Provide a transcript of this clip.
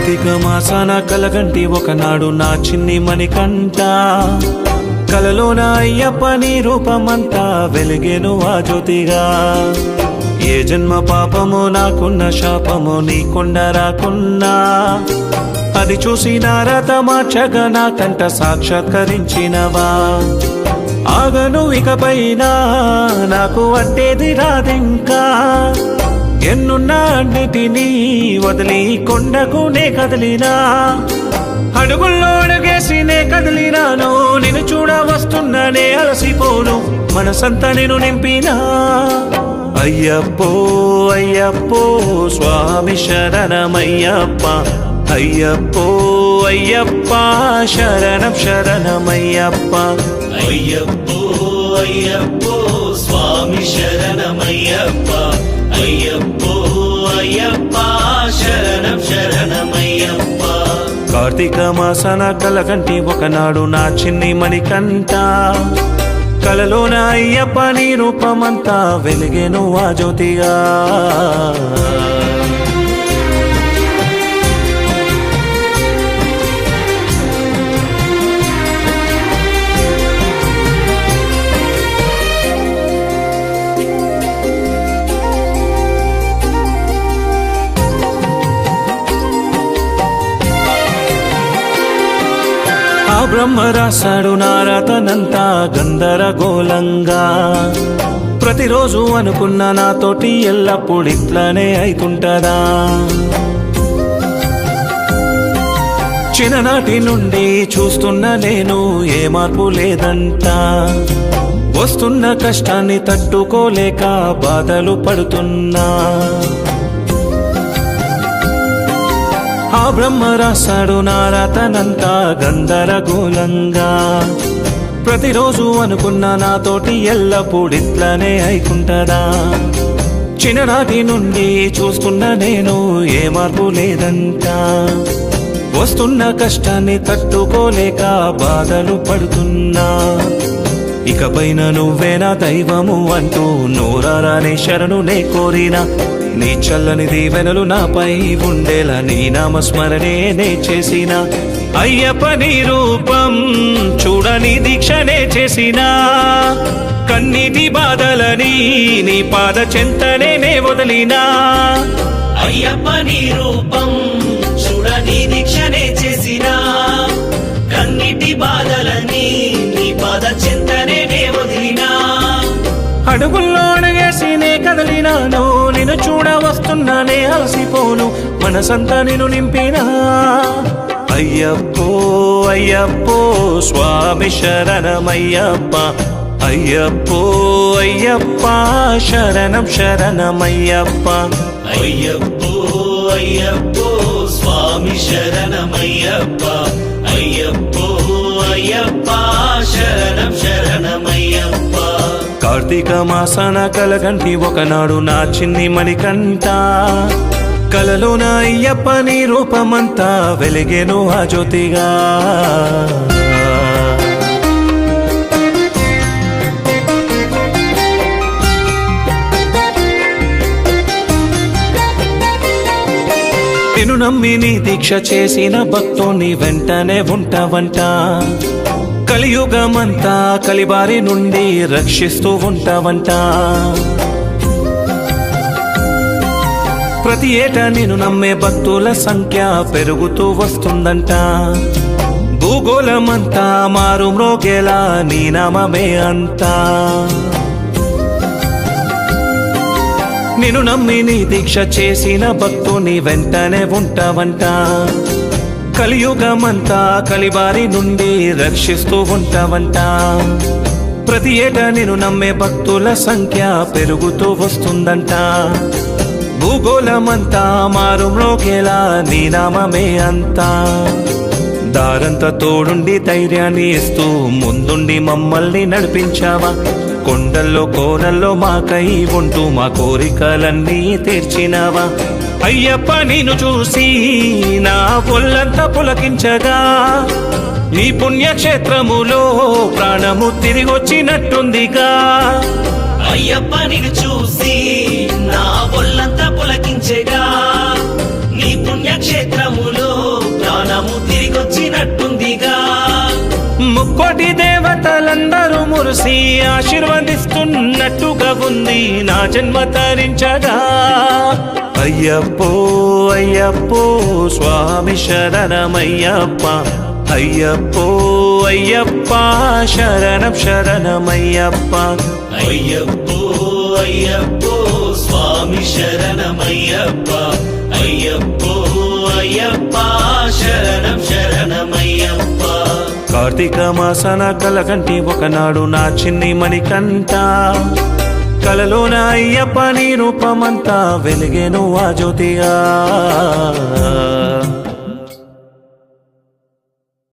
కార్తీక మాసాన కలగంటి ఒకనాడు నా చిన్ని మణికంఠ కలలోన అయ్యప్ప నీ రూపమంతా వెలిగేను ఆ జ్యోతిగా ఏ జన్మ పాపమో నాకున్న శాపమో నీకుండ రాకున్నా అది చూసి నారత మార్చగా నా కంట సాక్షాత్కరించినవా ఆగను ఇకపైన నాకు అడ్డేది రాదింకా ఎన్నున్నా అన్నిటినీ వదిలి కొండకునే కదిలినా అడుగుల్లో అడుగేసినే కదిలినాను నిన్ను చూడ వస్తున్నానే అలసిపోను మనసంతా నేను నింపినా అయ్యప్పో అయ్యప్పో స్వామి శరణమయ్యప్ప అయ్యప్పో అయ్యప్ప శరణం శరణమయ్యప్ప అయ్యప్పో అయ్యప్పో స్వామి శరణమయ్యప్ప అయ్యప్పో అయ్యప్ప శరణం శరణమయ్యప్ప కార్తీక మాసాన కలగంటి ఒకనాడు నా చిన్ని మణికంఠ కలలోన అయ్యప్ప నీ రూపమంతా వెలిగేను ఆ జ్యోతిగా ఆ బ్రహ్మ రాశాడు నారతనంతా గందరగోళంగా ప్రతిరోజు అనుకున్న నాతోటి ఎల్లప్పుడు ఇట్లానే అయితుంటదా చిన్ననాటి నుండి చూస్తున్న నేను ఏ మార్పు లేదంట వస్తున్న కష్టాన్ని తట్టుకోలేక బాధలు పడుతున్నా ఆ బ్రహ్మ రాశాడు నారతనంతా గందరగోళంగా ప్రతిరోజు అనుకున్న నాతోటి ఎల్లప్పుడు ఇట్లానే అయికుంటదా చిన్ననాటి నుండి చూస్తున్న నేను ఏ మార్పు లేదంట వస్తున్న కష్టాన్ని తట్టుకోలేక బాధలు పడుతున్నా ఇకపైన నువ్వే నా దైవము అంటూ నోరారానే శరణు నే కోరినా నీ చల్లని దీవెనలు నాపై ఉండేలా నీ నామస్మరణే నే చేసిన అయ్యప్ప నీ రూపం చూడని దీక్షనే చేసినా కన్నీటి బాధలని నీ పాద చెంతనే నే వదిలినా అయ్యప్ప నీ రూపం చూడని దీక్షనే చేసినా కన్నిటి బాధలని నీ పాద చెంతనే నే వదిలినా అడుగుల్లో అడుగేసినే కదిలినాను నిన్ను చూడ వస్తున్నానే అలసిపోను మనసంతా నేను నింపినా అయ్యప్పో అయ్యప్పో స్వామి శరణమయ్యప్ప అయ్యప్పో అయ్యప్ప శరణం శరణమయ్యప్ప అయ్యప్పో అయ్యప్పో స్వామి శరణమయ్యప్ప అయ్యప్పో అయ్యప్ప శరణం శరణమయ్యప్ప కార్తీక మాసాన కలగంటి ఒకనాడు నా చిన్ని మణికంఠ కలలోన అయ్యప్ప నీ రూపమంతా వెలిగేను ఆ జ్యోతిగా నిన్ను నమ్మి నీ దీక్ష చేసిన భక్తుని వెంటనే ఉంటావంట కలియుగమంతా కలిబారి నుండి రక్షిస్తూ ఉంటావంట ప్రతి ఏటా నేను నమ్మే భక్తుల సంఖ్య పెరుగుతూ వస్తుందంట భూగోళమంతా మారు మ్రోగేలా నీ నామమే అంతా నిన్ను నమ్మి నీ దీక్ష చేసిన భక్తుని వెంటనే ఉంటావంట కలియుగమంతా కలిబారి నుండి రక్షిస్తూ ఉంటావంట ప్రతి ఏటా నేను నమ్మే భక్తుల సంఖ్య పెరుగుతూ వస్తుందంట భూగోళమంతా మారు మ్రోగేలా నీ నామమే అంతా దారంతా తోడుండి ధైర్యాన్ని ఇస్తూ ముందుండి మమ్మల్ని నడిపించావా కొండల్లో కోనల్లో మాకై ఉంటూ మా కోరికలన్నీ తీర్చినావా అయ్యప్ప నిన్ను చూసి నా ఒళ్ళంతా పులకించగా నీ పుణ్యక్షేత్రములో ప్రాణము తిరిగొచ్చినట్టుందిగా అయ్యప్ప నిన్ను చూసి నా ఒళ్ళంతా పులకించగా నీ పుణ్యక్షేత్రములో కోటి దేవతలందరూ మురిసి ఆశీర్వదిస్తున్నట్టుగా ఉంది నా జన్మ తరించగా. అయ్యప్పో అయ్యప్పో స్వామి శరణమయ్యప్ప, అయ్యప్పో అయ్యప్ప శరణం శరణమయ్యప్ప. అయ్యప్పో అయ్యప్పో స్వామి శరణమయ్యప్ప, అయ్యప్పో అయ్యప్ప శరణం శరణమయ్యప్ప. కార్తీక మాసన కలకంటి ఒకనాడు నా చిన్ని మణికంఠ, కలలోన అయ్యప్ప నీ రూపమంతా వెలిగేను ఆ జ్యోతిగా.